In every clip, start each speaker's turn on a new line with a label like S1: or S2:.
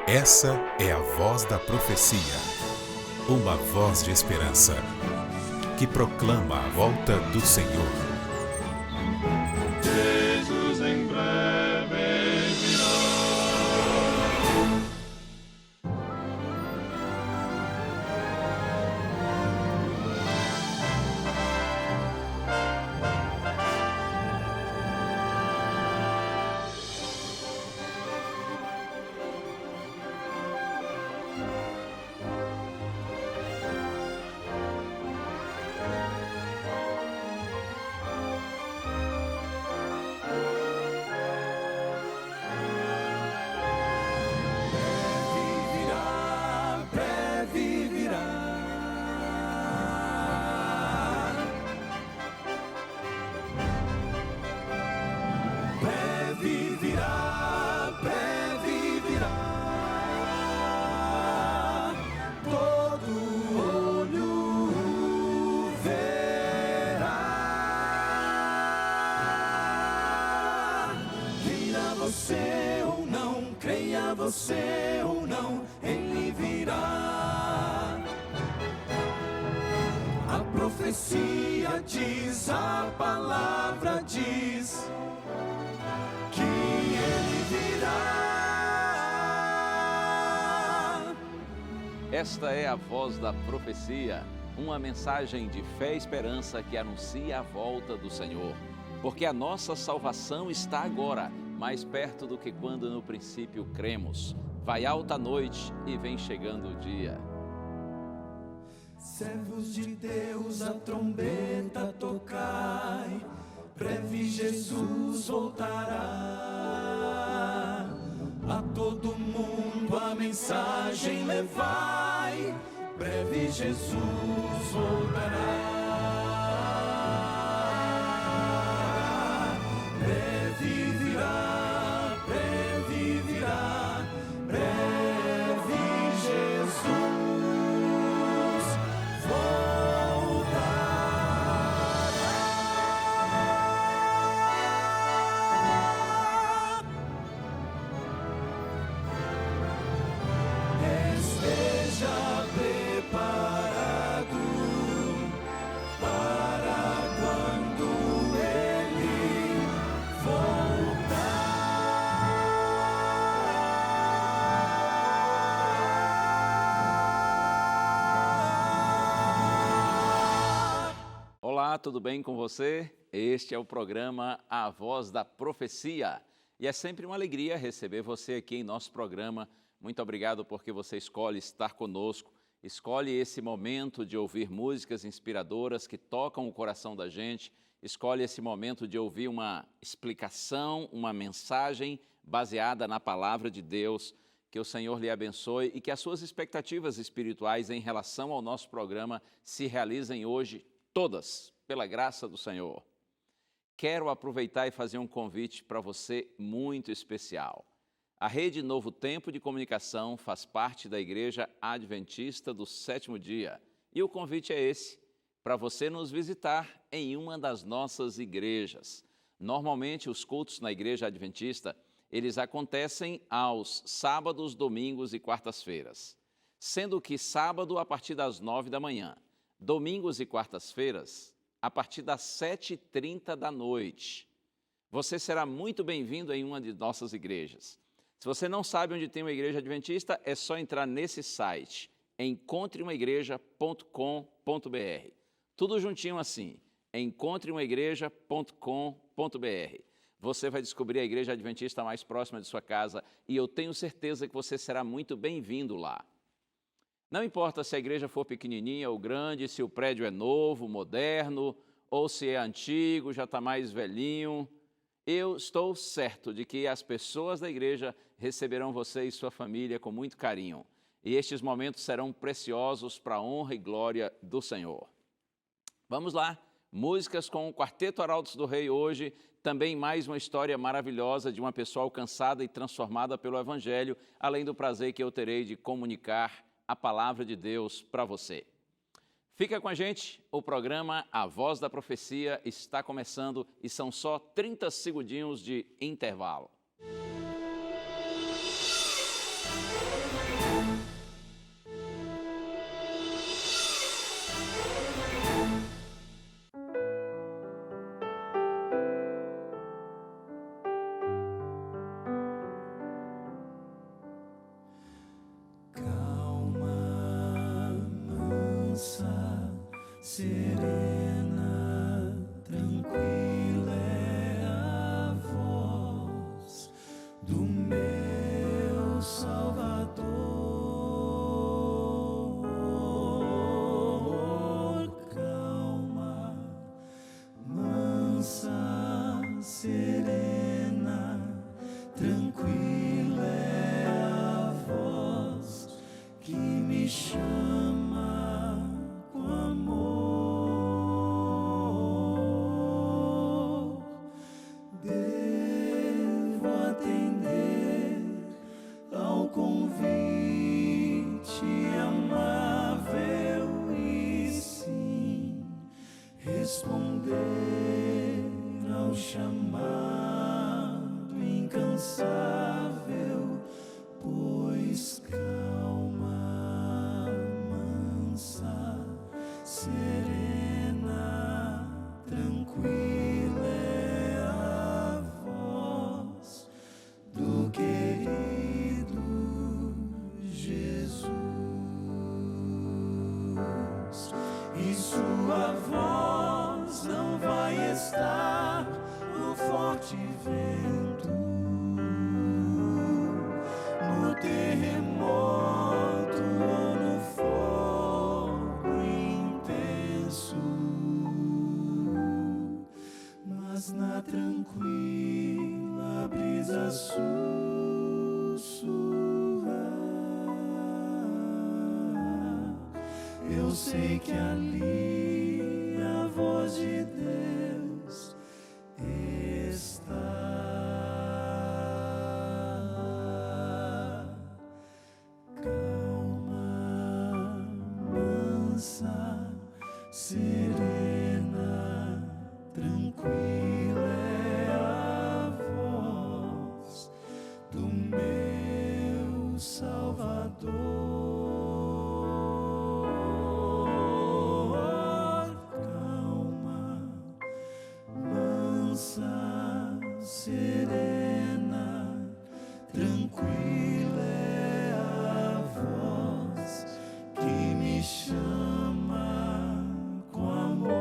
S1: Essa é a voz da profecia, uma voz de esperança, que proclama a volta do Senhor.
S2: Jesus em breve virá.
S3: Você ou não, ele virá. A profecia diz, a palavra diz que ele virá.
S4: Esta é a voz da profecia, uma mensagem de fé e esperança que anuncia a volta do Senhor. Porque a nossa salvação está agora, mais perto do que quando no princípio cremos. Vai alta a noite e vem chegando o dia.
S3: Servos de Deus, a trombeta tocai, breve Jesus voltará. A todo mundo a mensagem levai, breve Jesus voltará.
S4: Olá, tudo bem com você? Este é o programa A Voz da Profecia e é sempre uma alegria receber você aqui em nosso programa. Muito obrigado porque você escolhe estar conosco, escolhe esse momento de ouvir músicas inspiradoras que tocam o coração da gente, escolhe esse momento de ouvir uma explicação, uma mensagem baseada na palavra de Deus. Que o Senhor lhe abençoe e que as suas expectativas espirituais em relação ao nosso programa se realizem hoje todas, pela graça do Senhor. Quero aproveitar e fazer um convite para você muito especial. A Rede Novo Tempo de Comunicação faz parte da Igreja Adventista do Sétimo Dia. E o convite é esse, para você nos visitar em uma das nossas igrejas. Normalmente, os cultos na Igreja Adventista, eles acontecem aos sábados, domingos e quartas-feiras. Sendo que sábado, a partir das 9 da manhã. Domingos e quartas-feiras, a partir das 7h30 da noite. Você será muito bem-vindo em uma de nossas igrejas. Se você não sabe onde tem uma igreja adventista, é só entrar nesse site, encontreumaigreja.com.br. Tudo juntinho assim, encontreumaigreja.com.br. Você vai descobrir a igreja adventista mais próxima de sua casa e eu tenho certeza que você será muito bem-vindo lá. Não importa se a igreja for pequenininha ou grande, se o prédio é novo, moderno, ou se é antigo, já está mais velhinho. Eu estou certo de que as pessoas da igreja receberão você e sua família com muito carinho. E estes momentos serão preciosos para a honra e glória do Senhor. Vamos lá, músicas com o Quarteto Arautos do Rei hoje. Também mais uma história maravilhosa de uma pessoa alcançada e transformada pelo Evangelho, além do prazer que eu terei de comunicar a palavra de Deus para você. Fica com a gente, o programa A Voz da Profecia está começando e são só 30 segundinhos de intervalo.
S3: tranquila é a voz que me chama com amor. Devo atender ao convite amável e sim responder ao chamado incansável, pois calma, mansa, serena, tranquila é a voz do querido Jesus. E sua voz não vai estar no forte vento, no terremoto ou no fogo intenso, mas na tranquila brisa sussurrar. Eu sei que ali a voz de Deus está. Calma, mansa, serena, tranquila é a voz do meu Salvador. Serena, tranquila é a voz que me chama com amor.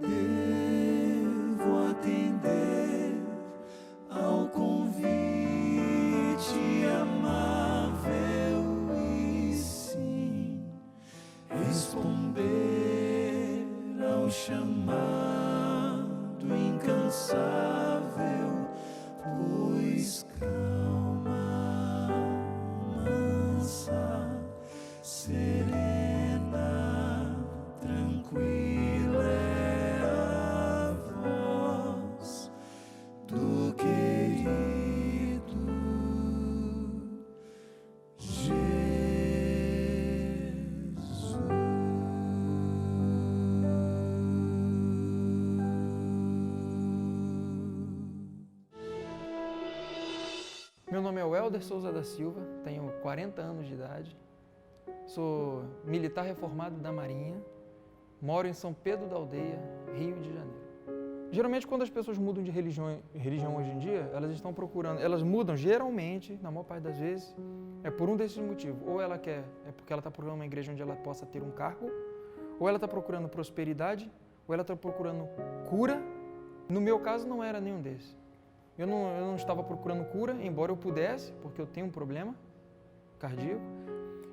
S3: Devo atender ao convite amável e sim responder ao chamado incansável, pois calma, mansa, serena, tranquila é a voz do querido Jesus.
S5: Meu nome é Welder Souza da Silva, tenho 40 anos de idade, sou militar reformado da Marinha, moro em São Pedro da Aldeia, Rio de Janeiro. Geralmente, quando as pessoas mudam de religião hoje em dia, elas mudam geralmente, na maior parte das vezes, é por um desses motivos. Ou é porque ela está procurando uma igreja onde ela possa ter um cargo, ou ela está procurando prosperidade, ou ela está procurando cura. No meu caso, não era nenhum desses. Eu não estava procurando cura, embora eu pudesse, porque eu tenho um problema cardíaco.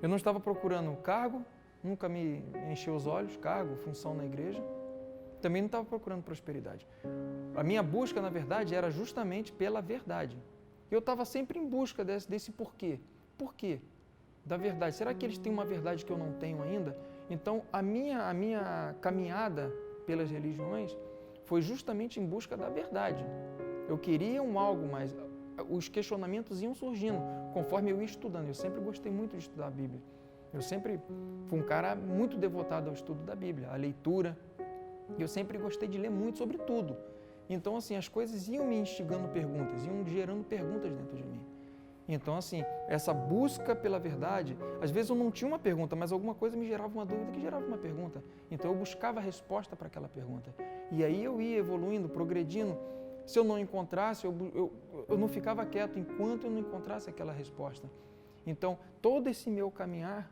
S5: Eu não estava procurando cargo, nunca me encheu os olhos, cargo, função na igreja. Também não estava procurando prosperidade. A minha busca, na verdade, era justamente pela verdade. Eu estava sempre em busca desse porquê. Por quê? Da verdade. Será que eles têm uma verdade que eu não tenho ainda? Então, a minha caminhada pelas religiões foi justamente em busca da verdade. Eu queria algo mais. Os questionamentos iam surgindo conforme eu ia estudando. Eu sempre gostei muito de estudar a Bíblia. Eu sempre fui um cara muito devotado ao estudo da Bíblia, à leitura. Eu sempre gostei de ler muito sobre tudo. Então, assim, as coisas iam me instigando perguntas, iam gerando perguntas dentro de mim. Então, assim, essa busca pela verdade, às vezes eu não tinha uma pergunta, mas alguma coisa me gerava uma dúvida que gerava uma pergunta. Então, eu buscava a resposta para aquela pergunta. E aí eu ia evoluindo, progredindo. Se eu não encontrasse, eu não ficava quieto enquanto eu não encontrasse aquela resposta. Então, todo esse meu caminhar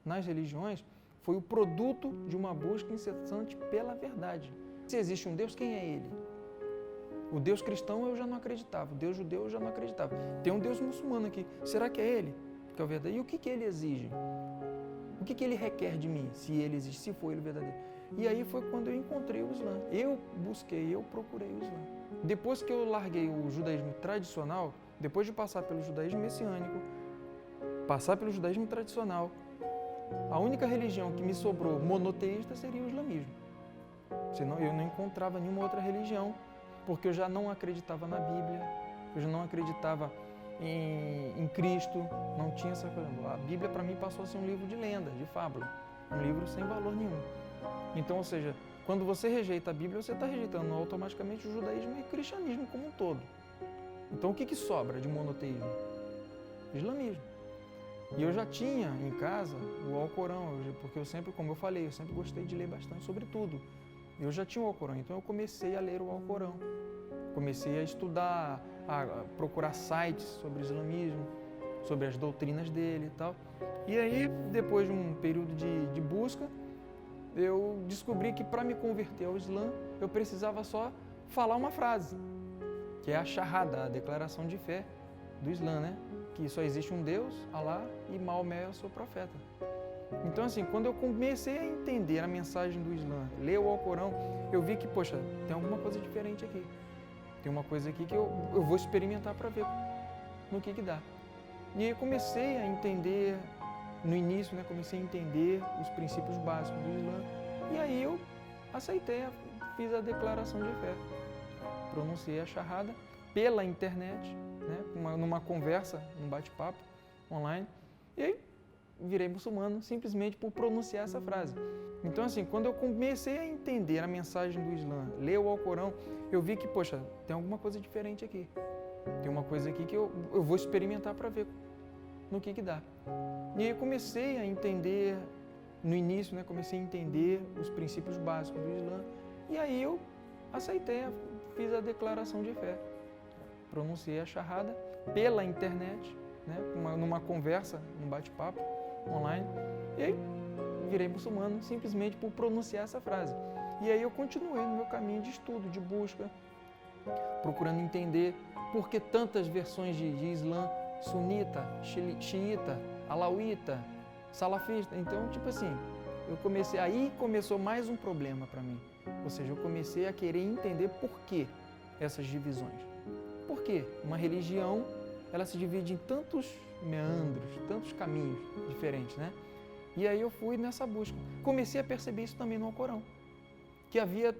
S5: nas religiões foi o produto de uma busca incessante pela verdade. Se existe um Deus, quem é Ele? O Deus cristão eu já não acreditava, o Deus judeu eu já não acreditava. Tem um Deus muçulmano aqui, será que é Ele? Que é o verdadeiro? E o que Ele exige? O que Ele requer de mim, se Ele existe, se for Ele verdadeiro? E aí foi quando eu encontrei o Islã. Eu busquei, eu procurei o Islã. Depois que eu larguei o judaísmo tradicional, depois de passar pelo judaísmo messiânico, passar pelo judaísmo tradicional, a única religião que me sobrou monoteísta seria o islamismo. Senão eu não encontrava nenhuma outra religião, porque eu já não acreditava na Bíblia, eu já não acreditava em Cristo, não tinha essa coisa. A Bíblia para mim passou a ser um livro de lenda, de fábula, um livro sem valor nenhum. Então, ou seja, quando você rejeita a Bíblia, você está rejeitando automaticamente o judaísmo e o cristianismo como um todo. Então, o que sobra de monoteísmo? Islamismo. E eu já tinha em casa o Alcorão, porque eu sempre, como eu falei, eu sempre gostei de ler bastante sobre tudo. Eu já tinha o Alcorão, então eu comecei a ler o Alcorão. Comecei a estudar, a procurar sites sobre o islamismo, sobre as doutrinas dele e tal. E aí, depois de um período de busca, eu descobri que para me converter ao Islã, eu precisava só falar uma frase, que é a Shahada, a declaração de fé do Islã, né? Que só existe um Deus, Alá, e Maomé é o seu profeta. Então, assim, quando eu comecei a entender a mensagem do Islã, ler o Alcorão, eu vi que, poxa, tem alguma coisa diferente aqui. Tem uma coisa aqui que eu vou experimentar para ver no que dá. E aí eu comecei a entender, no início, né, comecei a entender os princípios básicos do Islã. E aí eu aceitei, fiz a declaração de fé. Pronunciei a Shahada pela internet, né, numa conversa, num bate-papo online. E aí virei muçulmano simplesmente por pronunciar essa frase. Então, assim, quando eu comecei a entender a mensagem do Islã, ler o Alcorão, eu vi que, poxa, tem alguma coisa diferente aqui. Tem uma coisa aqui que eu vou experimentar para ver no que dá. E aí eu comecei a entender, no início, né, comecei a entender os princípios básicos do Islã. E aí eu aceitei, fiz a declaração de fé. Pronunciei a Shahada pela internet, né, numa conversa, num bate-papo online. E aí virei muçulmano simplesmente por pronunciar essa frase. E aí eu continuei no meu caminho de estudo, de busca, procurando entender por que tantas versões de Islã, sunita, xiita, alauíta, salafista. Então, tipo assim, aí começou mais um problema para mim. Ou seja, eu comecei a querer entender por que essas divisões. Por quê? Uma religião, ela se divide em tantos meandros, tantos caminhos diferentes, né? E aí eu fui nessa busca. Comecei a perceber isso também no Alcorão, que havia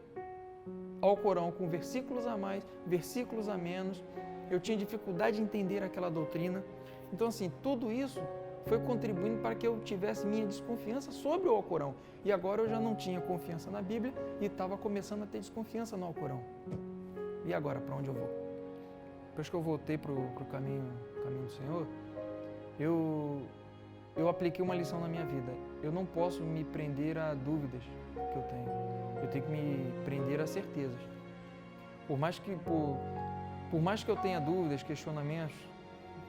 S5: Alcorão com versículos a mais, versículos a menos. Eu tinha dificuldade de entender aquela doutrina. Então, assim, tudo isso foi contribuindo para que eu tivesse minha desconfiança sobre o Alcorão. E agora eu já não tinha confiança na Bíblia e estava começando a ter desconfiança no Alcorão. E agora, para onde eu vou? Depois que eu voltei para o caminho do Senhor, eu apliquei uma lição na minha vida. Eu não posso me prender a dúvidas que eu tenho. Eu tenho que me prender a certezas. Por mais que eu tenha dúvidas, questionamentos,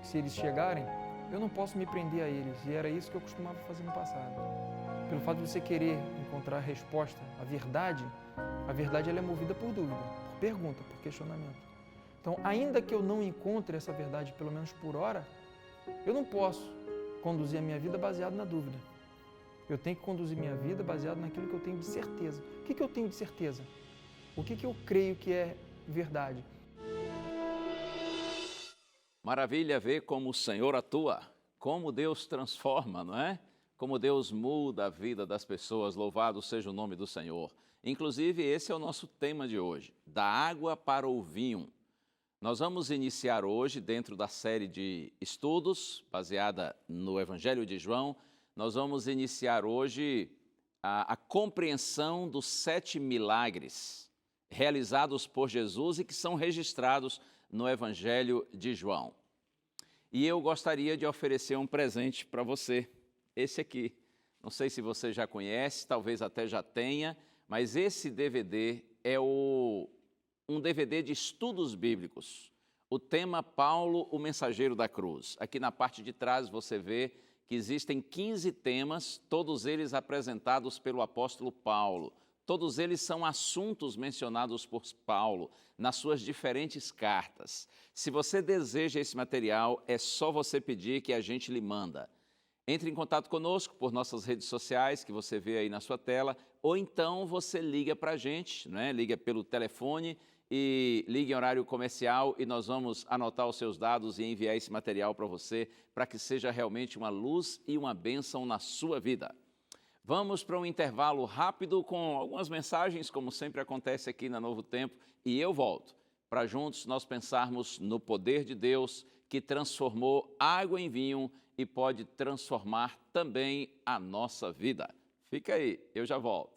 S5: se eles chegarem, eu não posso me prender a eles. E era isso que eu costumava fazer no passado. Pelo fato de você querer encontrar a resposta, a verdade ela é movida por dúvida, por pergunta, por questionamento. Então, ainda que eu não encontre essa verdade, pelo menos por hora, eu não posso conduzir a minha vida baseado na dúvida. Eu tenho que conduzir minha vida baseado naquilo que eu tenho de certeza. O que eu tenho de certeza? O que eu creio que é verdade?
S4: Maravilha ver como o Senhor atua, como Deus transforma, não é? Como Deus muda a vida das pessoas, louvado seja o nome do Senhor. Inclusive, esse é o nosso tema de hoje, da água para o vinho. Nós vamos iniciar hoje, dentro da série de estudos, baseada no Evangelho de João, nós vamos iniciar hoje a compreensão dos 7 milagres realizados por Jesus e que são registrados no Evangelho de João. E eu gostaria de oferecer um presente para você, esse aqui. Não sei se você já conhece, talvez até já tenha, mas esse DVD é um DVD de estudos bíblicos. O tema Paulo, o mensageiro da cruz. Aqui na parte de trás você vê que existem 15 temas, todos eles apresentados pelo apóstolo Paulo. Todos eles são assuntos mencionados por Paulo nas suas diferentes cartas. Se você deseja esse material, é só você pedir que a gente lhe manda. Entre em contato conosco por nossas redes sociais, que você vê aí na sua tela, ou então você liga para a gente, né? Liga pelo telefone e liga em horário comercial e nós vamos anotar os seus dados e enviar esse material para você, para que seja realmente uma luz e uma bênção na sua vida. Vamos para um intervalo rápido com algumas mensagens, como sempre acontece aqui na Novo Tempo, e eu volto para juntos nós pensarmos no poder de Deus que transformou água em vinho e pode transformar também a nossa vida. Fica aí, eu já volto.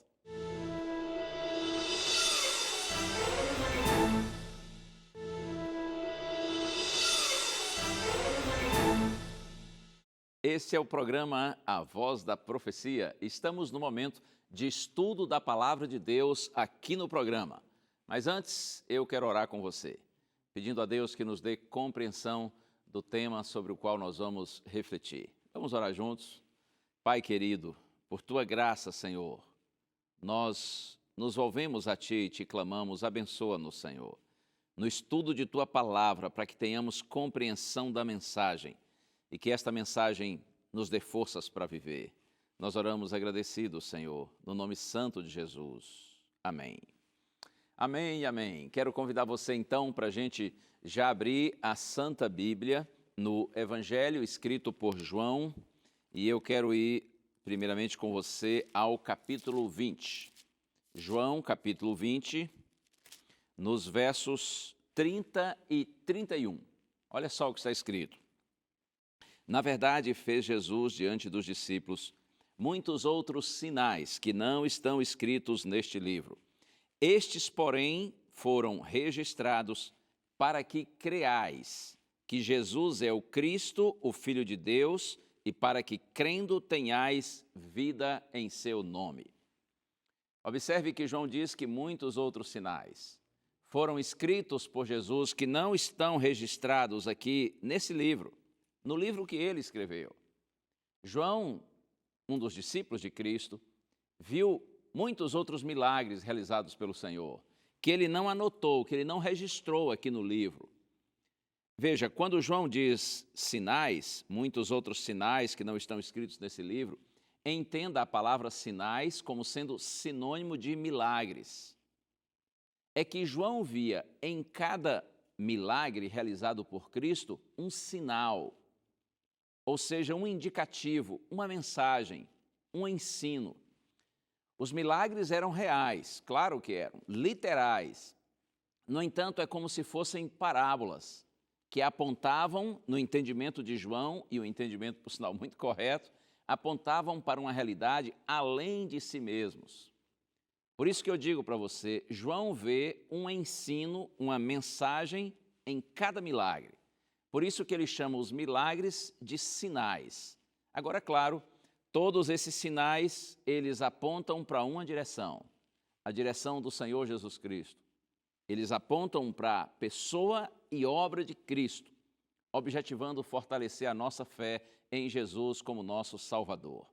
S4: Esse é o programa A Voz da Profecia. Estamos no momento de estudo da Palavra de Deus aqui no programa. Mas antes, eu quero orar com você, pedindo a Deus que nos dê compreensão do tema sobre o qual nós vamos refletir. Vamos orar juntos? Pai querido, por Tua graça, Senhor, nós nos volvemos a Ti e Te clamamos, abençoa-nos, Senhor, no estudo de Tua Palavra, para que tenhamos compreensão da mensagem e que esta mensagem nos dê forças para viver. Nós oramos agradecidos, Senhor, no nome santo de Jesus. Amém. Amém e amém. Quero convidar você, então, para a gente já abrir a Santa Bíblia no Evangelho escrito por João, e eu quero ir, primeiramente, com você ao capítulo 20. João, capítulo 20, nos versos 30 e 31. Olha só o que está escrito. Na verdade, fez Jesus diante dos discípulos muitos outros sinais que não estão escritos neste livro. Estes, porém, foram registrados para que creais que Jesus é o Cristo, o Filho de Deus, e para que, crendo, tenhais vida em seu nome. Observe que João diz que muitos outros sinais foram escritos por Jesus que não estão registrados aqui nesse livro, no livro que ele escreveu. João, um dos discípulos de Cristo, viu muitos outros milagres realizados pelo Senhor, que ele não anotou, que ele não registrou aqui no livro. Veja, quando João diz sinais, muitos outros sinais que não estão escritos nesse livro, entenda a palavra sinais como sendo sinônimo de milagres. É que João via em cada milagre realizado por Cristo um sinal, ou seja, um indicativo, uma mensagem, um ensino. Os milagres eram reais, claro que eram, literais. No entanto, é como se fossem parábolas que apontavam, no entendimento de João, e o entendimento, por sinal, muito correto, apontavam para uma realidade além de si mesmos. Por isso que eu digo para você, João vê um ensino, uma mensagem em cada milagre. Por isso que ele chama os milagres de sinais. Agora, claro, todos esses sinais, eles apontam para uma direção, a direção do Senhor Jesus Cristo. Eles apontam para a pessoa e obra de Cristo, objetivando fortalecer a nossa fé em Jesus como nosso Salvador.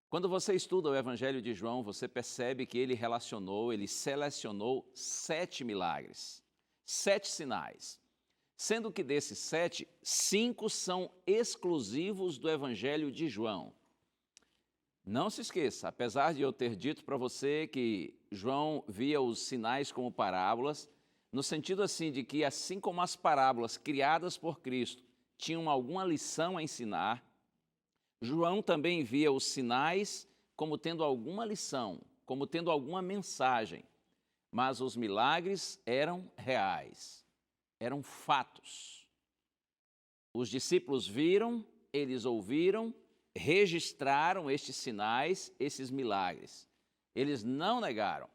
S4: Quando você estuda o Evangelho de João, você percebe que ele selecionou 7 milagres, 7 sinais, sendo que desses 7, 5 são exclusivos do Evangelho de João. Não se esqueça, apesar de eu ter dito para você que João via os sinais como parábolas, no sentido assim de que, assim como as parábolas criadas por Cristo tinham alguma lição a ensinar, João também via os sinais como tendo alguma lição, como tendo alguma mensagem, mas os milagres eram reais, eram fatos. Os discípulos viram, eles ouviram, registraram estes sinais, esses milagres. Eles não negaram.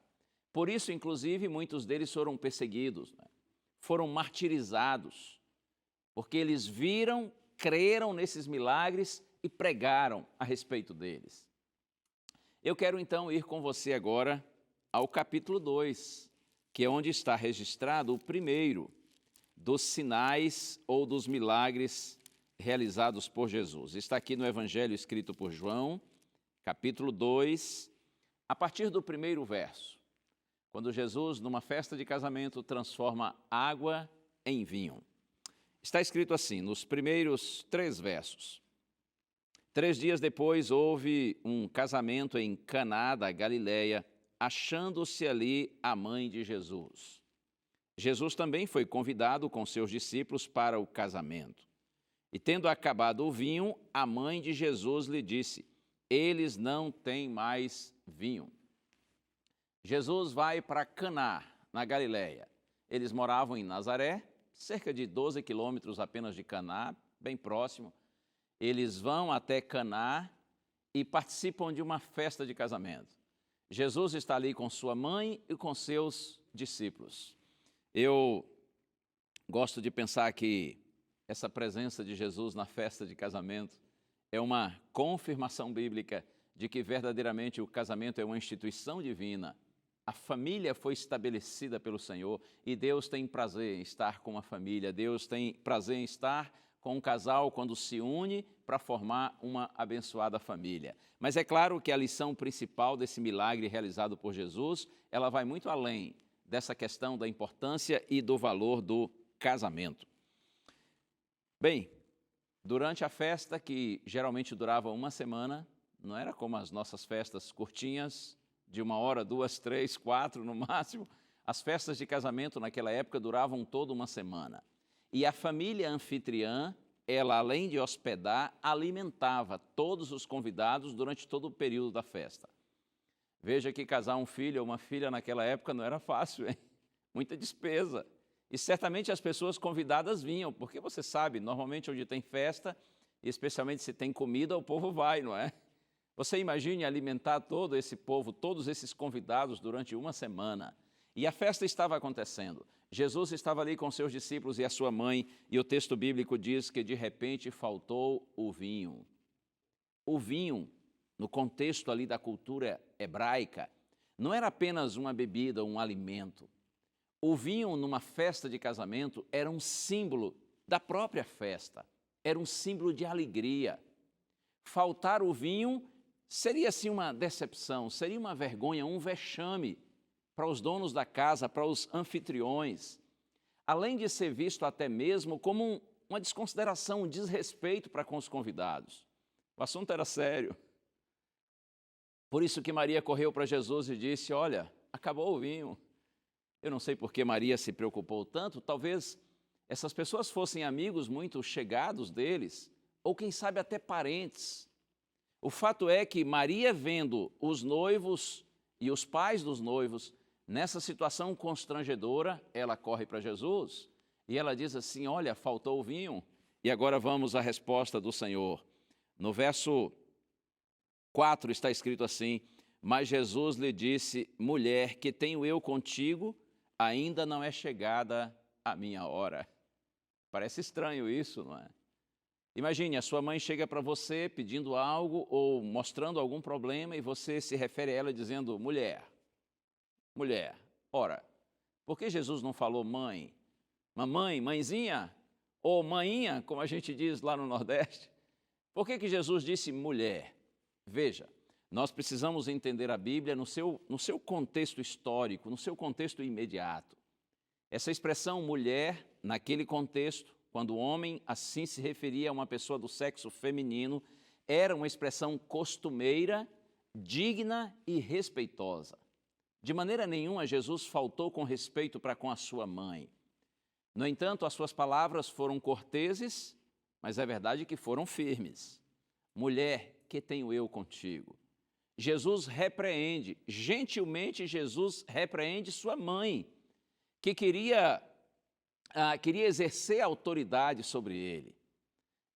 S4: Por isso, inclusive, muitos deles foram perseguidos, foram martirizados, porque eles viram, creram nesses milagres e pregaram a respeito deles. Eu quero então ir com você agora ao capítulo 2, que é onde está registrado o primeiro dos sinais ou dos milagres realizados por Jesus. Está aqui no Evangelho escrito por João, capítulo 2, a partir do primeiro verso, quando Jesus, numa festa de casamento, transforma água em vinho. Está escrito assim, nos primeiros 3 versos: 3 dias depois, houve um casamento em Caná da Galileia, achando-se ali a mãe de Jesus. Jesus também foi convidado com seus discípulos para o casamento. E tendo acabado o vinho, a mãe de Jesus lhe disse: eles não têm mais vinho. Jesus vai para Caná, na Galileia. Eles moravam em Nazaré, cerca de 12 quilômetros apenas de Caná, bem próximo. Eles vão até Caná e participam de uma festa de casamento. Jesus está ali com sua mãe e com seus discípulos. Eu gosto de pensar que essa presença de Jesus na festa de casamento é uma confirmação bíblica de que verdadeiramente o casamento é uma instituição divina. A família foi estabelecida pelo Senhor e Deus tem prazer em estar com a família. Deus tem prazer em estar com um casal quando se une para formar uma abençoada família. Mas é claro que a lição principal desse milagre realizado por Jesus, ela vai muito além dessa questão da importância e do valor do casamento. Bem, durante a festa, que geralmente durava uma semana, não era como as nossas festas curtinhas, de 1 hora, 2, 3, 4 no máximo. As festas de casamento naquela época duravam toda uma semana. E a família anfitriã, ela além de hospedar, alimentava todos os convidados durante todo o período da festa. Veja que casar um filho ou uma filha naquela época não era fácil, hein? Muita despesa. E certamente as pessoas convidadas vinham, porque você sabe, normalmente onde tem festa, e especialmente se tem comida, o povo vai, não é? Você imagine alimentar todo esse povo, todos esses convidados durante uma semana. E a festa estava acontecendo. Jesus estava ali com seus discípulos e a sua mãe, e o texto bíblico diz que de repente faltou o vinho. O vinho, no contexto ali da cultura hebraica, não era apenas uma bebida, um alimento. O vinho numa festa de casamento era um símbolo da própria festa, era um símbolo de alegria. Faltar o vinho seria assim uma decepção, seria uma vergonha, um vexame para os donos da casa, para os anfitriões, além de ser visto até mesmo como uma desconsideração, um desrespeito para com os convidados. O assunto era sério. Por isso que Maria correu para Jesus e disse: olha, acabou o vinho. Eu não sei por que Maria se preocupou tanto, talvez essas pessoas fossem amigos muito chegados deles, ou quem sabe até parentes. O fato é que Maria, vendo os noivos e os pais dos noivos nessa situação constrangedora, ela corre para Jesus e ela diz assim: olha, faltou o vinho. E agora vamos à resposta do Senhor. No verso 4 está escrito assim: mas Jesus lhe disse: mulher, que tenho eu contigo, ainda não é chegada a minha hora. Parece estranho isso, não é? Imagine, a sua mãe chega para você pedindo algo ou mostrando algum problema e você se refere a ela dizendo: mulher, mulher. Ora, por que Jesus não falou mãe? Mamãe, mãezinha? Ou maninha, como a gente diz lá no Nordeste? Por que Jesus disse mulher? Veja, nós precisamos entender a Bíblia no seu contexto histórico, no seu contexto imediato. Essa expressão mulher, naquele contexto, quando o homem assim se referia a uma pessoa do sexo feminino, era uma expressão costumeira, digna e respeitosa. De maneira nenhuma, Jesus faltou com respeito para com a sua mãe. No entanto, as suas palavras foram corteses, mas é verdade que foram firmes. Mulher, que tenho eu contigo? Jesus repreende, gentilmente Jesus repreende sua mãe, que queria exercer autoridade sobre ele.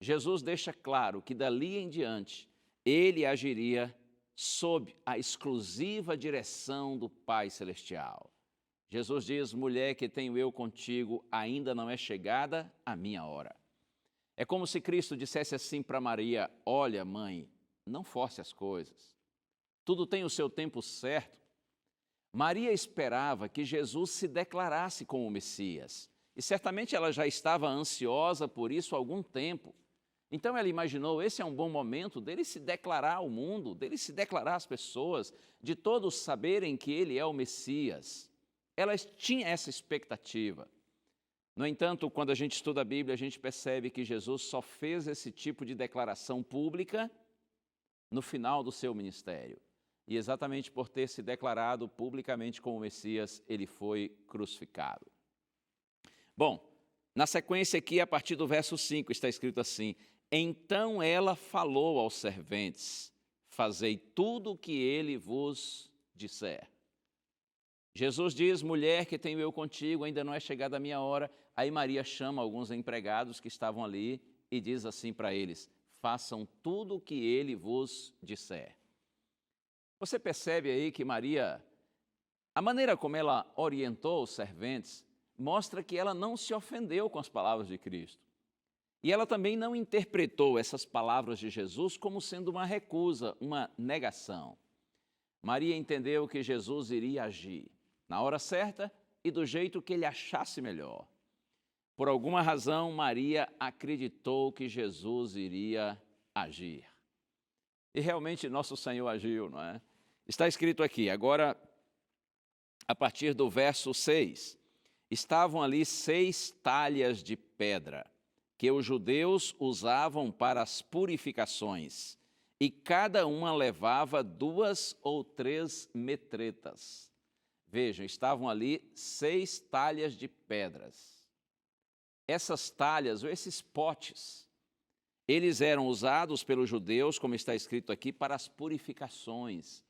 S4: Jesus deixa claro que dali em diante ele agiria sob a exclusiva direção do Pai Celestial. Jesus diz: mulher, que tenho eu contigo, ainda não é chegada a minha hora. É como se Cristo dissesse assim para Maria: olha, mãe, não force as coisas. Tudo tem o seu tempo certo. Maria esperava que Jesus se declarasse como o Messias. E certamente ela já estava ansiosa por isso há algum tempo. Então ela imaginou: esse é um bom momento dele se declarar ao mundo, dele se declarar às pessoas, de todos saberem que ele é o Messias. Ela tinha essa expectativa. No entanto, quando a gente estuda a Bíblia, a gente percebe que Jesus só fez esse tipo de declaração pública no final do seu ministério. E exatamente por ter se declarado publicamente como Messias, ele foi crucificado. Bom, na sequência aqui, a partir do verso 5, está escrito assim: então ela falou aos serventes: fazei tudo o que ele vos disser. Jesus diz: mulher, que tenho eu contigo, ainda não é chegada a minha hora. Aí Maria chama alguns empregados que estavam ali e diz assim para eles: façam tudo o que ele vos disser. Você percebe aí que Maria, a maneira como ela orientou os serventes, mostra que ela não se ofendeu com as palavras de Cristo. E ela também não interpretou essas palavras de Jesus como sendo uma recusa, uma negação. Maria entendeu que Jesus iria agir na hora certa e do jeito que ele achasse melhor. Por alguma razão, Maria acreditou que Jesus iria agir. E realmente nosso Senhor agiu, não é? Está escrito aqui, agora, a partir do verso 6, estavam ali 6 talhas de pedra, que os judeus usavam para as purificações, e cada uma levava 2 ou 3 metretas. Vejam, estavam ali 6 talhas de pedras. Essas talhas, ou esses potes, eles eram usados pelos judeus, como está escrito aqui, para as purificações.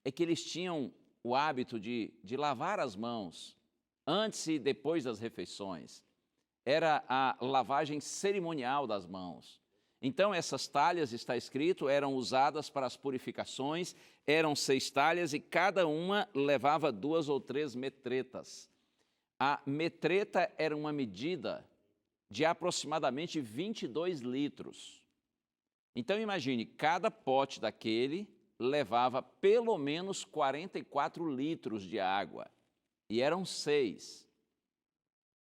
S4: É que eles tinham o hábito de lavar as mãos antes e depois das refeições. Era a lavagem cerimonial das mãos. Então, essas talhas, está escrito, eram usadas para as purificações, eram 6 talhas e cada uma levava 2 ou 3 metretas. A metreta era uma medida de aproximadamente 22 litros. Então, imagine, cada pote daquele levava pelo menos 44 litros de água, e eram 6.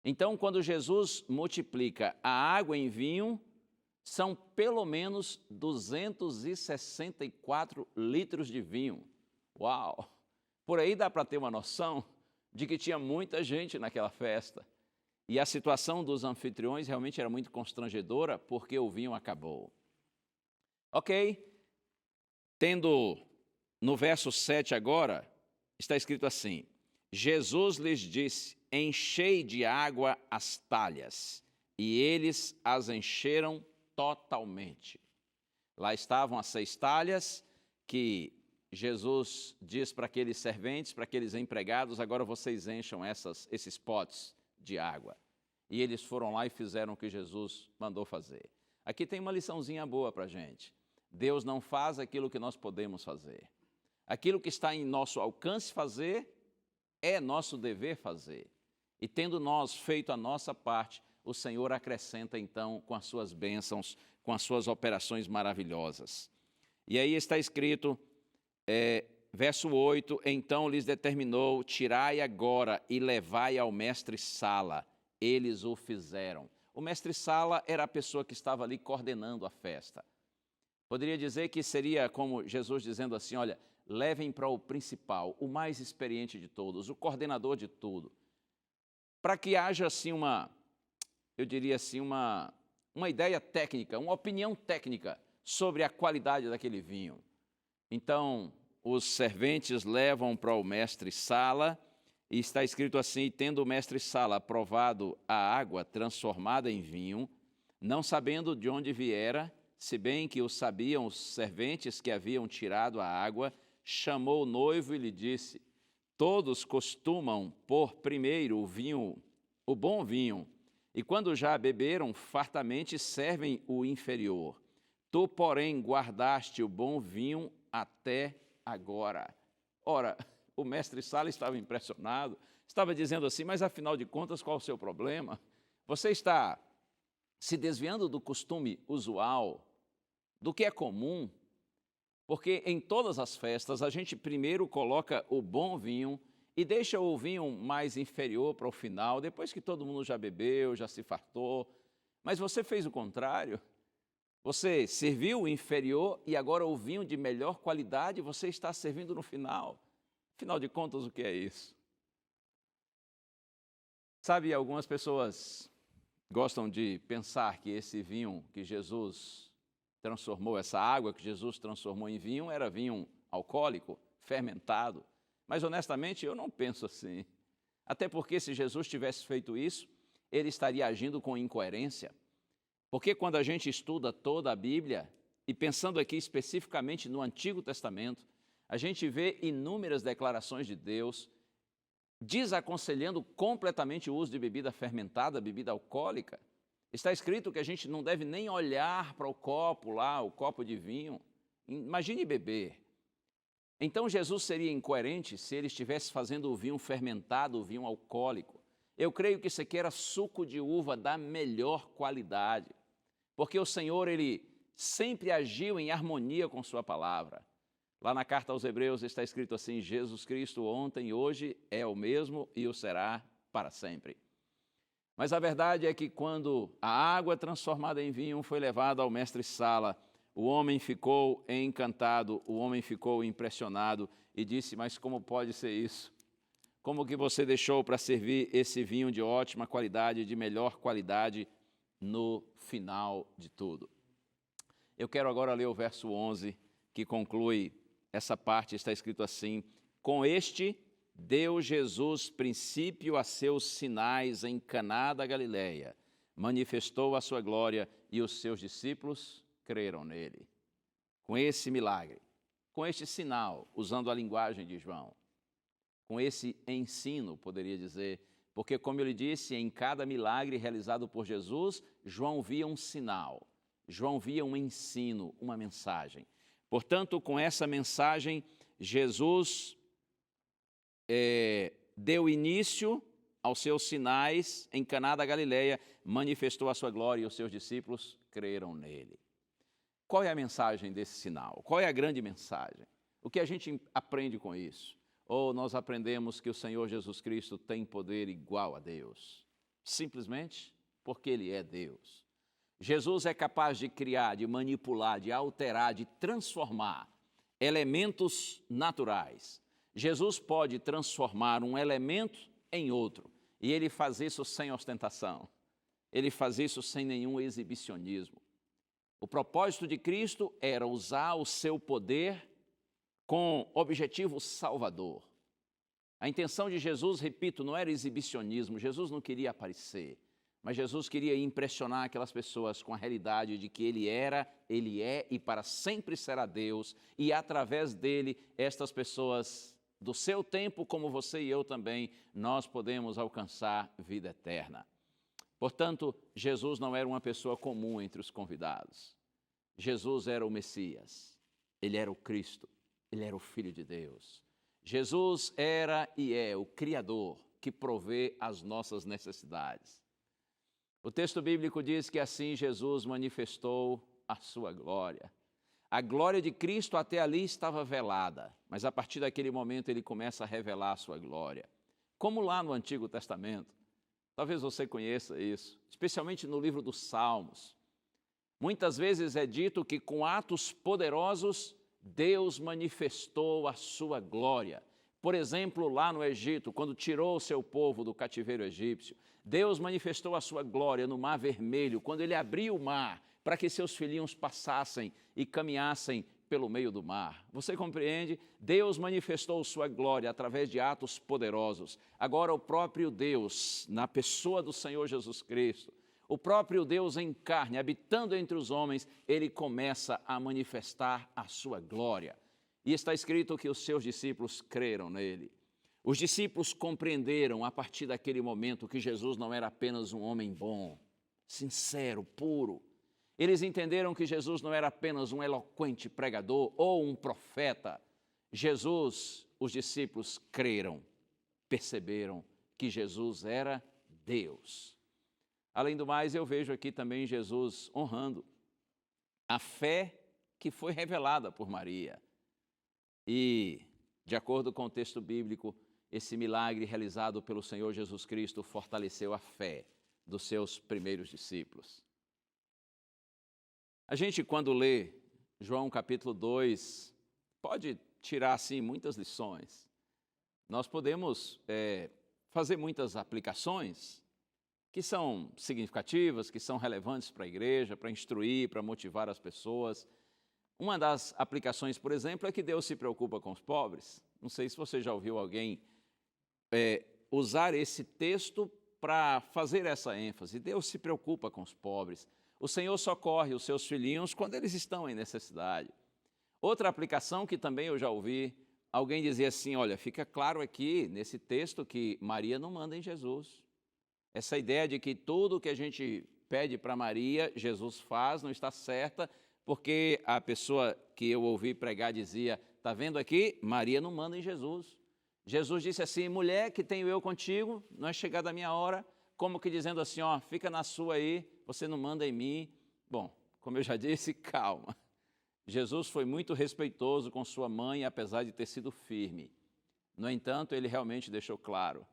S4: Então, quando Jesus multiplica a água em vinho, são pelo menos 264 litros de vinho. Uau! Por aí dá para ter uma noção de que tinha muita gente naquela festa. E a situação dos anfitriões realmente era muito constrangedora, porque o vinho acabou. Ok, tendo no verso 7 agora, está escrito assim: Jesus lhes disse: enchei de água as talhas, e eles as encheram totalmente. Lá estavam as 6 talhas que Jesus diz para aqueles serventes, para aqueles empregados: agora vocês encham esses potes de água. E eles foram lá e fizeram o que Jesus mandou fazer. Aqui tem uma liçãozinha boa para a gente. Deus não faz aquilo que nós podemos fazer. Aquilo que está em nosso alcance fazer, é nosso dever fazer. E tendo nós feito a nossa parte, o Senhor acrescenta então com as suas bênçãos, com as suas operações maravilhosas. E aí está escrito, verso 8, então lhes determinou: tirai agora e levai ao mestre-sala. Eles o fizeram. O mestre-sala era a pessoa que estava ali coordenando a festa. Poderia dizer que seria como Jesus dizendo assim: olha, levem para o principal, o mais experiente de todos, o coordenador de tudo, para que haja assim uma ideia técnica, uma opinião técnica sobre a qualidade daquele vinho. Então, os serventes levam para o mestre-sala, e está escrito assim: tendo o mestre-sala provado a água transformada em vinho, não sabendo de onde viera, se bem que o sabiam os serventes que haviam tirado a água, chamou o noivo e lhe disse: todos costumam pôr primeiro o bom vinho, e quando já beberam fartamente, servem o inferior. Tu, porém, guardaste o bom vinho até agora. Ora, o mestre-sala estava impressionado, estava dizendo assim: mas afinal de contas, qual o seu problema? Você está se desviando do costume usual, do que é comum, porque em todas as festas a gente primeiro coloca o bom vinho e deixa o vinho mais inferior para o final, depois que todo mundo já bebeu, já se fartou. Mas você fez o contrário. Você serviu o inferior e agora o vinho de melhor qualidade você está servindo no final. Afinal de contas, o que é isso? Sabe, algumas pessoas gostam de pensar que esse vinho que Jesus transformou essa água que Jesus transformou em vinho, era vinho alcoólico, fermentado. Mas, honestamente, eu não penso assim. Até porque, se Jesus tivesse feito isso, ele estaria agindo com incoerência. Porque quando a gente estuda toda a Bíblia, e pensando aqui especificamente no Antigo Testamento, a gente vê inúmeras declarações de Deus desaconselhando completamente o uso de bebida fermentada, bebida alcoólica. Está escrito que a gente não deve nem olhar para o copo lá, o copo de vinho. Imagine beber. Então Jesus seria incoerente se ele estivesse fazendo o vinho fermentado, o vinho alcoólico. Eu creio que isso aqui era suco de uva da melhor qualidade, porque o Senhor, ele sempre agiu em harmonia com sua palavra. Lá na carta aos Hebreus está escrito assim: Jesus Cristo ontem e hoje é o mesmo e o será para sempre. Mas a verdade é que quando a água transformada em vinho foi levada ao mestre-sala, o homem ficou encantado, o homem ficou impressionado e disse: mas como pode ser isso? Como que você deixou para servir esse vinho de ótima qualidade, de melhor qualidade, no final de tudo? Eu quero agora ler o verso 11, que conclui essa parte. Está escrito assim: com este deu Jesus princípio a seus sinais em Caná da Galileia, manifestou a sua glória e os seus discípulos creram nele. Com esse milagre, com este sinal, usando a linguagem de João, com esse ensino, poderia dizer, porque, como eu lhe disse, em cada milagre realizado por Jesus, João via um sinal, João via um ensino, uma mensagem. Portanto, com essa mensagem, Jesus deu início aos seus sinais em Caná da Galileia, manifestou a sua glória e os seus discípulos creram nele. Qual é a mensagem desse sinal? Qual é a grande mensagem? O que a gente aprende com isso? Ou nós aprendemos que o Senhor Jesus Cristo tem poder igual a Deus? Simplesmente porque Ele é Deus. Jesus é capaz de criar, de manipular, de alterar, de transformar elementos naturais. Jesus pode transformar um elemento em outro, e Ele faz isso sem ostentação. Ele faz isso sem nenhum exibicionismo. O propósito de Cristo era usar o seu poder com objetivo salvador. A intenção de Jesus, repito, não era exibicionismo. Jesus não queria aparecer, mas Jesus queria impressionar aquelas pessoas com a realidade de que Ele era, Ele é e para sempre será Deus, e através dele, estas pessoas do seu tempo, como você e eu também, nós podemos alcançar vida eterna. Portanto, Jesus não era uma pessoa comum entre os convidados. Jesus era o Messias, Ele era o Cristo, Ele era o Filho de Deus. Jesus era e é o Criador que provê as nossas necessidades. O texto bíblico diz que assim Jesus manifestou a sua glória. A glória de Cristo até ali estava velada, mas a partir daquele momento Ele começa a revelar a sua glória. Como lá no Antigo Testamento. Talvez você conheça isso, especialmente no livro dos Salmos. Muitas vezes é dito que com atos poderosos, Deus manifestou a sua glória. Por exemplo, lá no Egito, quando tirou o seu povo do cativeiro egípcio, Deus manifestou a sua glória no Mar Vermelho, quando Ele abriu o mar para que seus filhinhos passassem e caminhassem pelo meio do mar. Você compreende? Deus manifestou sua glória através de atos poderosos. Agora o próprio Deus, na pessoa do Senhor Jesus Cristo, o próprio Deus em carne, habitando entre os homens, Ele começa a manifestar a sua glória. E está escrito que os seus discípulos creram nele. Os discípulos compreenderam a partir daquele momento que Jesus não era apenas um homem bom, sincero, puro. Eles entenderam que Jesus não era apenas um eloquente pregador ou um profeta. Jesus, os discípulos creram, perceberam que Jesus era Deus. Além do mais, eu vejo aqui também Jesus honrando a fé que foi revelada por Maria. E, de acordo com o texto bíblico, esse milagre realizado pelo Senhor Jesus Cristo fortaleceu a fé dos seus primeiros discípulos. A gente, quando lê João capítulo 2, pode tirar, assim, muitas lições. Nós podemos fazer muitas aplicações, que são significativas, que são relevantes para a igreja, para instruir, para motivar as pessoas. Uma das aplicações, por exemplo, é que Deus se preocupa com os pobres. Não sei se você já ouviu alguém usar esse texto para fazer essa ênfase. Deus se preocupa com os pobres. O Senhor socorre os seus filhinhos quando eles estão em necessidade. Outra aplicação que também eu já ouvi, alguém dizia assim, olha, fica claro aqui nesse texto que Maria não manda em Jesus. Essa ideia de que tudo que a gente pede para Maria, Jesus faz, não está certa, porque a pessoa que eu ouvi pregar dizia, está vendo aqui? Maria não manda em Jesus. Jesus disse assim, mulher, que tenho eu contigo, não é chegada a minha hora, como que dizendo assim, ó, fica na sua aí, você não manda em mim. Bom, como eu já disse, calma. Jesus foi muito respeitoso com sua mãe, apesar de ter sido firme. No entanto, ele realmente deixou claro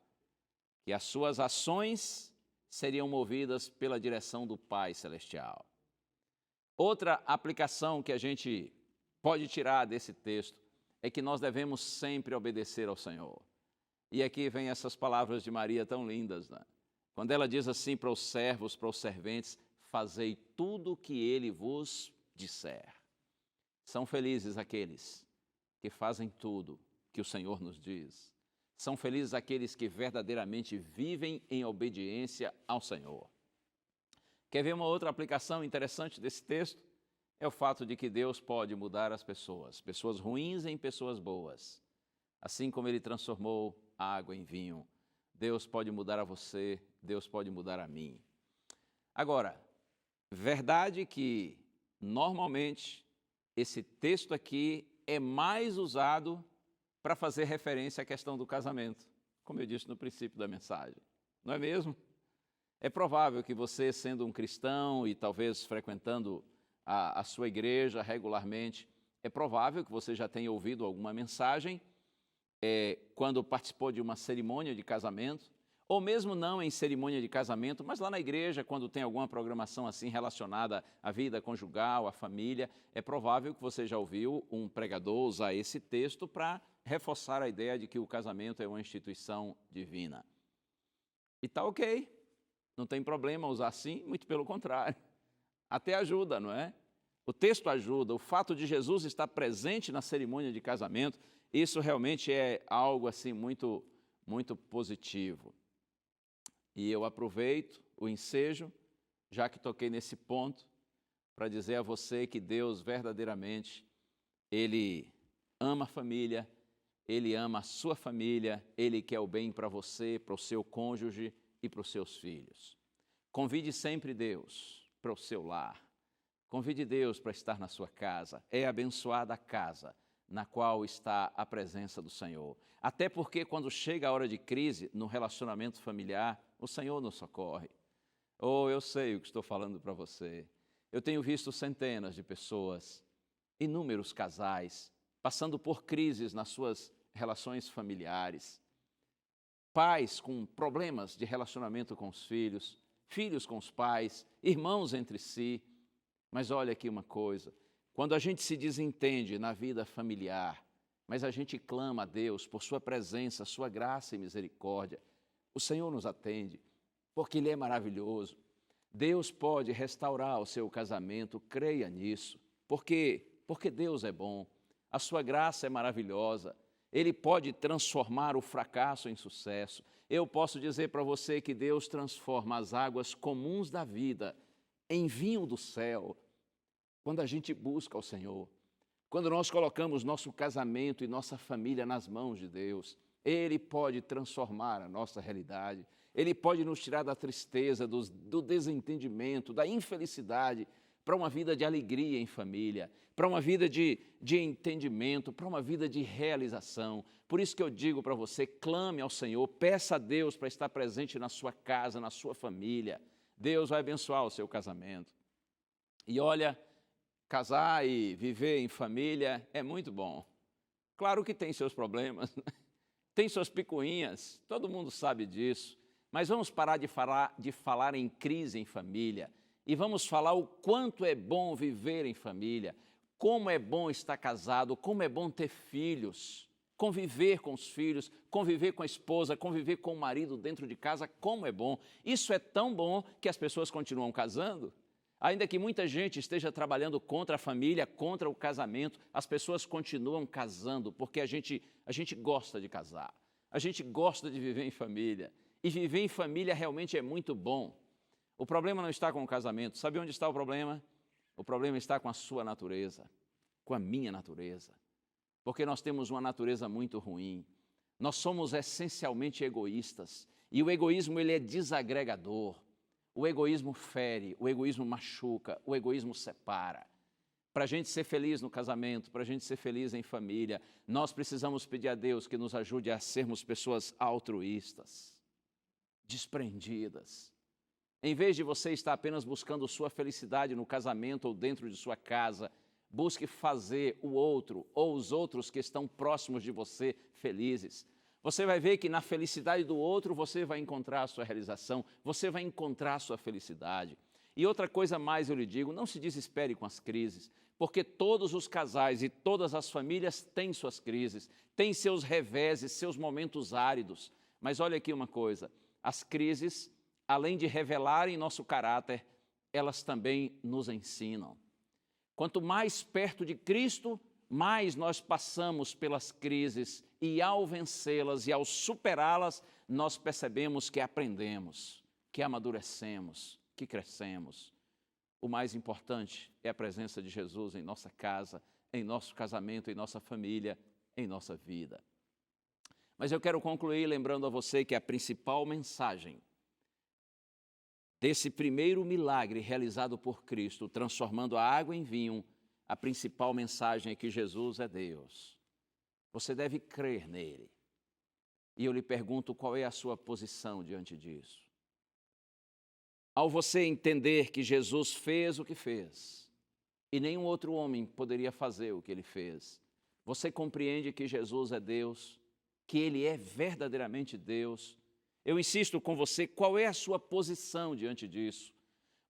S4: que as suas ações seriam movidas pela direção do Pai Celestial. Outra aplicação que a gente pode tirar desse texto é que nós devemos sempre obedecer ao Senhor. E aqui vem essas palavras de Maria tão lindas, né? Quando ela diz assim para os servos, para os serventes, fazei tudo o que ele vos disser. São felizes aqueles que fazem tudo que o Senhor nos diz. São felizes aqueles que verdadeiramente vivem em obediência ao Senhor. Quer ver uma outra aplicação interessante desse texto? É o fato de que Deus pode mudar as pessoas, pessoas ruins em pessoas boas. Assim como Ele transformou a água em vinho, Deus pode mudar a você, Deus pode mudar a mim. Agora, verdade que, normalmente, esse texto aqui é mais usado para fazer referência à questão do casamento, como eu disse no princípio da mensagem. Não é mesmo? É provável que você, sendo um cristão e talvez frequentando a sua igreja regularmente, é provável que você já tenha ouvido alguma mensagem quando participou de uma cerimônia de casamento, ou mesmo não em cerimônia de casamento, mas lá na igreja, quando tem alguma programação assim relacionada à vida conjugal, à família, é provável que você já ouviu um pregador usar esse texto para reforçar a ideia de que o casamento é uma instituição divina. E está ok, não tem problema usar assim, muito pelo contrário. Até ajuda, não é? O texto ajuda, o fato de Jesus estar presente na cerimônia de casamento, isso realmente é algo assim muito, muito positivo. E eu aproveito o ensejo, já que toquei nesse ponto, para dizer a você que Deus verdadeiramente, Ele ama a família, Ele ama a sua família, Ele quer o bem para você, para o seu cônjuge e para os seus filhos. Convide sempre Deus para o seu lar. Convide Deus para estar na sua casa. É abençoada a casa na qual está a presença do Senhor. Até porque quando chega a hora de crise no relacionamento familiar, o Senhor nos socorre. Oh, eu sei o que estou falando para você. Eu tenho visto centenas de pessoas, inúmeros casais, passando por crises nas suas relações familiares. Pais com problemas de relacionamento com os filhos, filhos com os pais, irmãos entre si. Mas olha aqui uma coisa, quando a gente se desentende na vida familiar, mas a gente clama a Deus por sua presença, sua graça e misericórdia, o Senhor nos atende, porque Ele é maravilhoso. Deus pode restaurar o seu casamento, creia nisso, porque Deus é bom, a sua graça é maravilhosa, Ele pode transformar o fracasso em sucesso. Eu posso dizer para você que Deus transforma as águas comuns da vida em vinho do céu, quando a gente busca o Senhor, quando nós colocamos nosso casamento e nossa família nas mãos de Deus, Ele pode transformar a nossa realidade, Ele pode nos tirar da tristeza, do desentendimento, da infelicidade, para uma vida de alegria em família, para uma vida de entendimento, para uma vida de realização. Por isso que eu digo para você, clame ao Senhor, peça a Deus para estar presente na sua casa, na sua família. Deus vai abençoar o seu casamento. E olha, casar e viver em família é muito bom. Claro que tem seus problemas, né? Tem suas picuinhas, todo mundo sabe disso. Mas vamos parar de falar em crise em família e vamos falar o quanto é bom viver em família, como é bom estar casado, como é bom ter filhos. conviver com os filhos, conviver com a esposa, conviver com o marido dentro de casa, como é bom. Isso é tão bom que as pessoas continuam casando. Ainda que muita gente esteja trabalhando contra a família, contra o casamento, as pessoas continuam casando, porque a gente gosta de casar, a gente gosta de viver em família. E viver em família realmente é muito bom. O problema não está com o casamento. Sabe onde está o problema? O problema está com a sua natureza, com a minha natureza. Porque nós temos uma natureza muito ruim. Nós somos essencialmente egoístas. E o egoísmo, ele é desagregador. O egoísmo fere, o egoísmo machuca, o egoísmo separa. Para a gente ser feliz no casamento, para a gente ser feliz em família, nós precisamos pedir a Deus que nos ajude a sermos pessoas altruístas, desprendidas. Em vez de você estar apenas buscando sua felicidade no casamento ou dentro de sua casa, busque fazer o outro ou os outros que estão próximos de você felizes. Você vai ver que na felicidade do outro você vai encontrar a sua realização, você vai encontrar a sua felicidade. E outra coisa mais eu lhe digo, não se desespere com as crises, porque todos os casais e todas as famílias têm suas crises, têm seus reveses, seus momentos áridos. Mas olha aqui uma coisa, as crises, além de revelarem nosso caráter, elas também nos ensinam. Quanto mais perto de Cristo, mais nós passamos pelas crises e ao vencê-las e ao superá-las, nós percebemos que aprendemos, que amadurecemos, que crescemos. O mais importante é a presença de Jesus em nossa casa, em nosso casamento, em nossa família, em nossa vida. Mas eu quero concluir lembrando a você que a principal mensagem desse primeiro milagre realizado por Cristo, transformando a água em vinho, a principal mensagem é que Jesus é Deus. Você deve crer nele. E eu lhe pergunto qual é a sua posição diante disso. Ao você entender que Jesus fez o que fez, e nenhum outro homem poderia fazer o que ele fez, você compreende que Jesus é Deus, que ele é verdadeiramente Deus. Eu insisto com você, qual é a sua posição diante disso?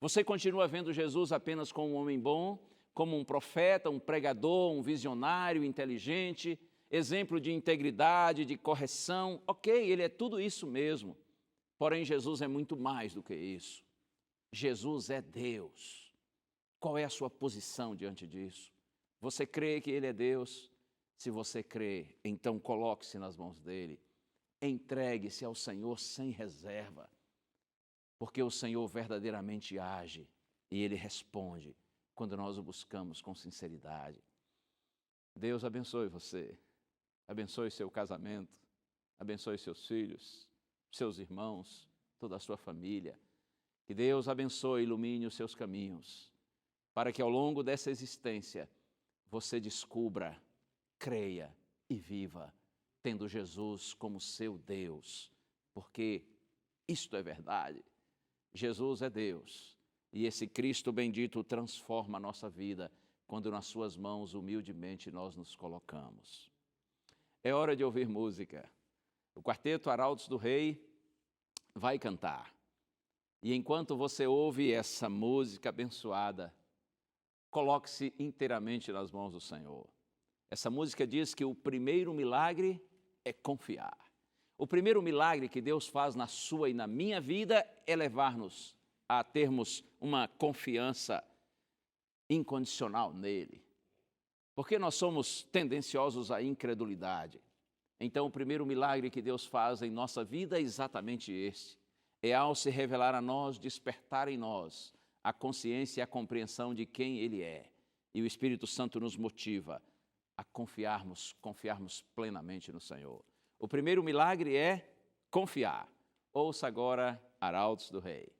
S4: Você continua vendo Jesus apenas como um homem bom, como um profeta, um pregador, um visionário, inteligente, exemplo de integridade, de correção? Ok, ele é tudo isso mesmo. Porém, Jesus é muito mais do que isso. Jesus é Deus. Qual é a sua posição diante disso? Você crê que ele é Deus? Se você crê, então coloque-se nas mãos dele. Entregue-se ao Senhor sem reserva, porque o Senhor verdadeiramente age e ele responde quando nós o buscamos com sinceridade. Deus abençoe você, abençoe seu casamento, abençoe seus filhos, seus irmãos, toda a sua família. Que Deus abençoe e ilumine os seus caminhos, para que ao longo dessa existência você descubra, creia e viva, tendo Jesus como seu Deus, porque isto é verdade. Jesus é Deus e esse Cristo bendito transforma a nossa vida quando nas suas mãos humildemente nós nos colocamos. É hora de ouvir música. O quarteto Arautos do Rei vai cantar. E enquanto você ouve essa música abençoada, coloque-se inteiramente nas mãos do Senhor. Essa música diz que o primeiro milagre é confiar. O primeiro milagre que Deus faz na sua e na minha vida é levar-nos a termos uma confiança incondicional nele. Porque nós somos tendenciosos à incredulidade. Então, o primeiro milagre que Deus faz em nossa vida é exatamente este. É ao se revelar a nós, despertar em nós a consciência e a compreensão de quem ele é. E o Espírito Santo nos motiva a confiarmos plenamente no Senhor. O primeiro milagre é confiar. Ouça agora Arautos do Rei.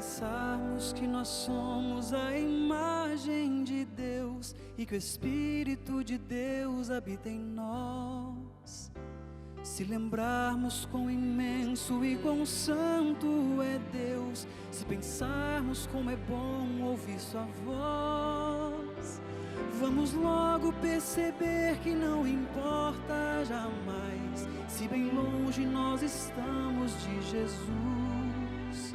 S3: pensarmos que nós somos a imagem de Deus e que o Espírito de Deus habita em nós. Se lembrarmos quão imenso e quão santo é Deus, se pensarmos como é bom ouvir sua voz, vamos logo perceber que não importa jamais se bem longe nós estamos de Jesus.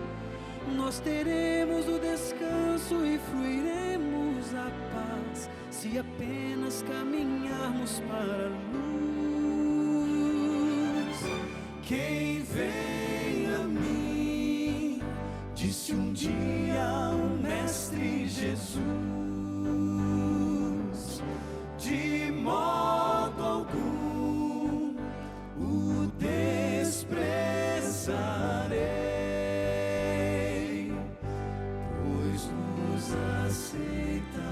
S3: Nós teremos o descanso e fruiremos a paz se apenas caminharmos para a luz. Quem vem a mim, disse um dia o Mestre Jesus, de modo algum o desprezarei, pois nos aceita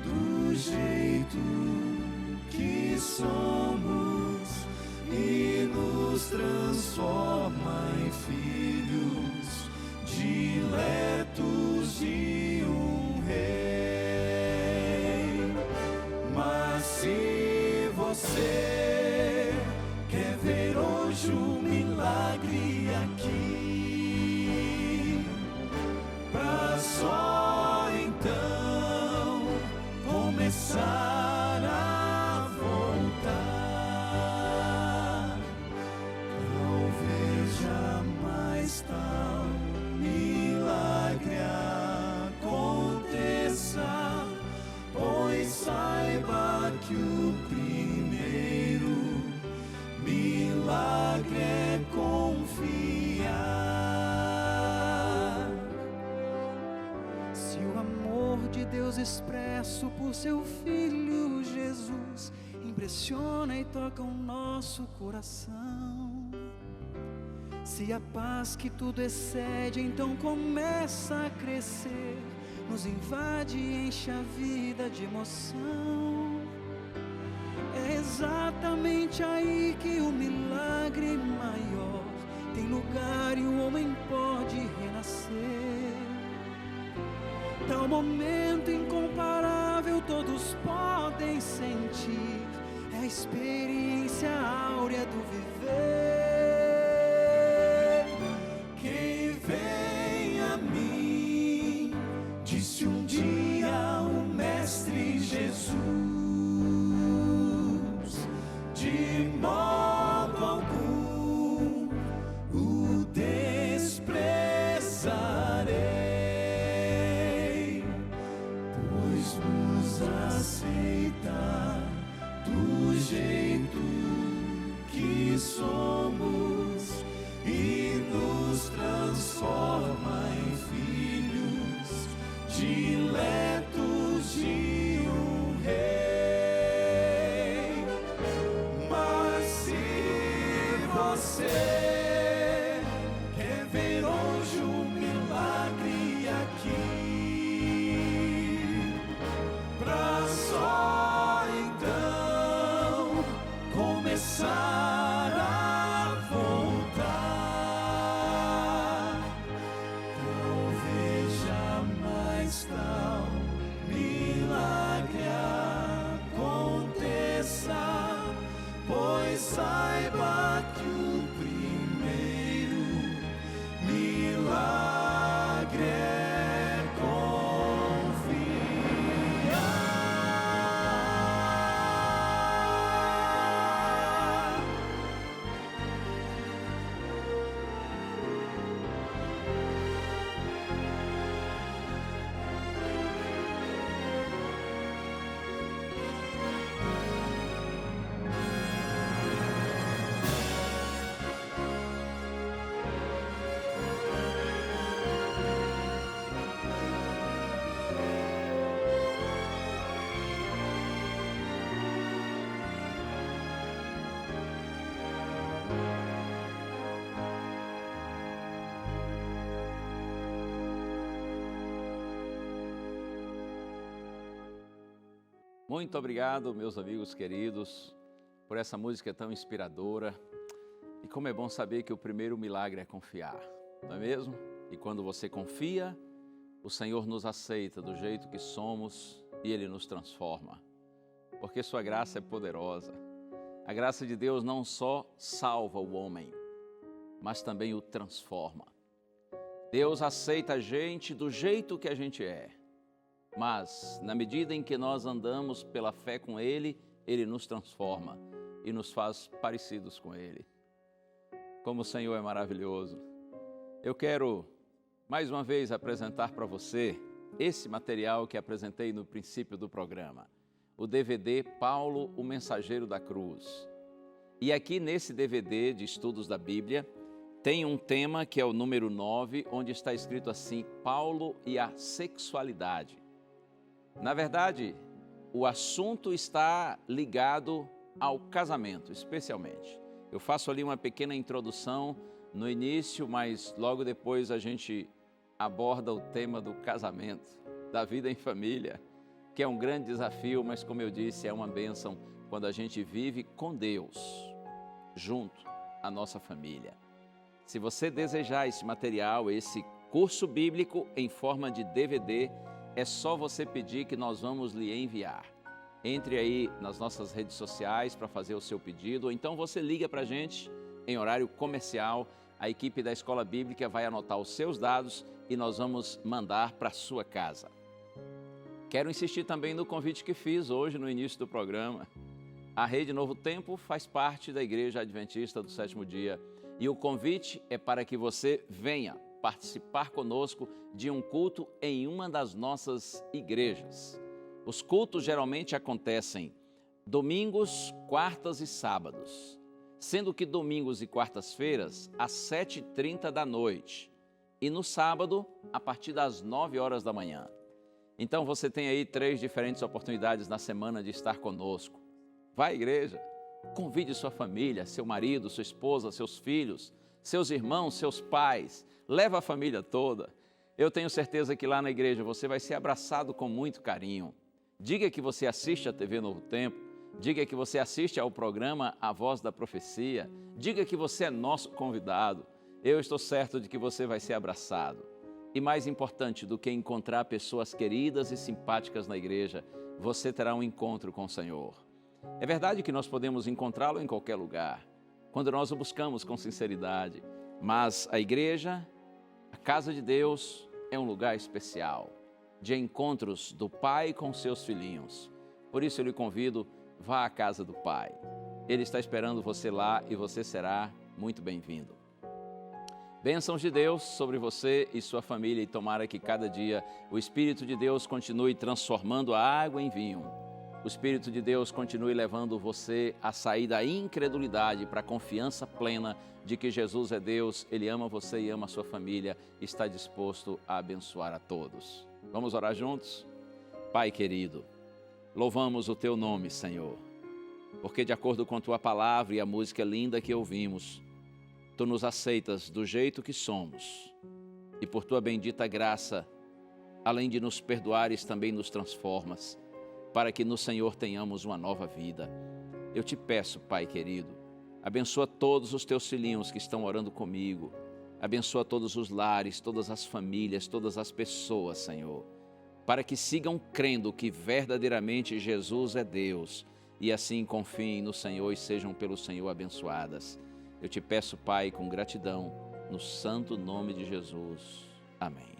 S3: do jeito que somos e nos transforma em filhos diletos de um rei. Mas se você quer ver hoje um milagre aqui, pra só então começar a voltar, talvez jamais tal milagre aconteça, pois saiba que o primeiro milagre é confiar. Se o amor de Deus expresso por seu Filho Jesus impressiona e toca o nosso coração, se a paz que tudo excede então começa a crescer, nos invade e enche a vida de emoção, é exatamente aí que o milagre maior tem lugar e o homem pode renascer. Tal momento incomparável todos podem sentir, é a experiência áurea do viver. Quem vem a mim, disse um dia o Mestre Jesus, de modo algum o desprezarei, pois nos aceita do jeito que somos e nos transforma em filhos diletos de um rei. Mas se você quer ver hoje um milagre aqui, pra só então começar a voltar, talvez jamais tal milagre aconteça, pois saiba que o primeiro milagre é confiar.
S4: Muito obrigado, meus amigos queridos, por essa música tão inspiradora. E como é bom saber que o primeiro milagre é confiar, não é mesmo? E quando você confia, o Senhor nos aceita do jeito que somos e Ele nos transforma. Porque sua graça é poderosa. A graça de Deus não só salva o homem, mas também o transforma. Deus aceita a gente do jeito que a gente é, mas na medida em que nós andamos pela fé com Ele, Ele nos transforma e nos faz parecidos com Ele. Como o Senhor é maravilhoso. Eu quero mais uma vez apresentar para você esse material que apresentei no princípio do programa, o DVD Paulo, o Mensageiro da Cruz. E aqui nesse DVD de estudos da Bíblia, tem um tema que é o número 9, onde está escrito assim, Paulo e a sexualidade. Na verdade, o assunto está ligado ao casamento, especialmente. Eu faço ali uma pequena introdução no início, mas logo depois a gente aborda o tema do casamento, da vida em família, que é um grande desafio, mas como eu disse, é uma bênção quando a gente vive com Deus, junto à nossa família. Se você desejar esse material, esse curso bíblico em forma de DVD, é só você pedir que nós vamos lhe enviar. Entre aí nas nossas redes sociais para fazer o seu pedido, ou então você liga para a gente em horário comercial, a equipe da Escola Bíblica vai anotar os seus dados e nós vamos mandar para a sua casa. Quero insistir também no convite que fiz hoje no início do programa. A Rede Novo Tempo faz parte da Igreja Adventista do Sétimo Dia e o convite é para que você venha participar conosco de um culto em uma das nossas igrejas. Os cultos geralmente acontecem domingos, quartas e sábados, sendo que domingos e quartas-feiras às 7h30 da noite e no sábado a partir das 9 horas da manhã. Então você tem aí 3 diferentes oportunidades na semana de estar conosco. Vá à igreja, convide sua família, seu marido, sua esposa, seus filhos, seus irmãos, seus pais, leva a família toda. Eu tenho certeza que lá na igreja você vai ser abraçado com muito carinho. Diga que você assiste a TV Novo Tempo, diga que você assiste ao programa A Voz da Profecia, diga que você é nosso convidado. Eu estou certo de que você vai ser abraçado. E mais importante do que encontrar pessoas queridas e simpáticas na igreja, você terá um encontro com o Senhor. É verdade que nós podemos encontrá-lo em qualquer lugar, quando nós o buscamos com sinceridade, mas a igreja, a casa de Deus, é um lugar especial, de encontros do Pai com seus filhinhos. Por isso eu lhe convido, vá à casa do Pai. Ele está esperando você lá e você será muito bem-vindo. Bênçãos de Deus sobre você e sua família e tomara que cada dia o Espírito de Deus continue transformando a água em vinho. O Espírito de Deus continue levando você a sair da incredulidade para a confiança plena de que Jesus é Deus, Ele ama você e ama a sua família e está disposto a abençoar a todos. Vamos orar juntos? Pai querido, louvamos o Teu nome, Senhor, porque de acordo com Tua palavra e a música linda que ouvimos, Tu nos aceitas do jeito que somos e por Tua bendita graça, além de nos perdoares, também nos transformas, para que no Senhor tenhamos uma nova vida. Eu te peço, Pai querido, abençoa todos os Teus filhinhos que estão orando comigo, abençoa todos os lares, todas as famílias, todas as pessoas, Senhor, para que sigam crendo que verdadeiramente Jesus é Deus e assim confiem no Senhor e sejam pelo Senhor abençoadas. Eu te peço, Pai, com gratidão, no santo nome de Jesus. Amém.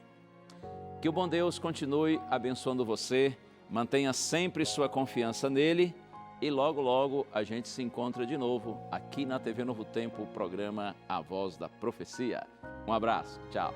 S4: Que o bom Deus continue abençoando você, mantenha sempre sua confiança nele e logo, logo a gente se encontra de novo aqui na TV Novo Tempo, o programa A Voz da Profecia. Um abraço, tchau.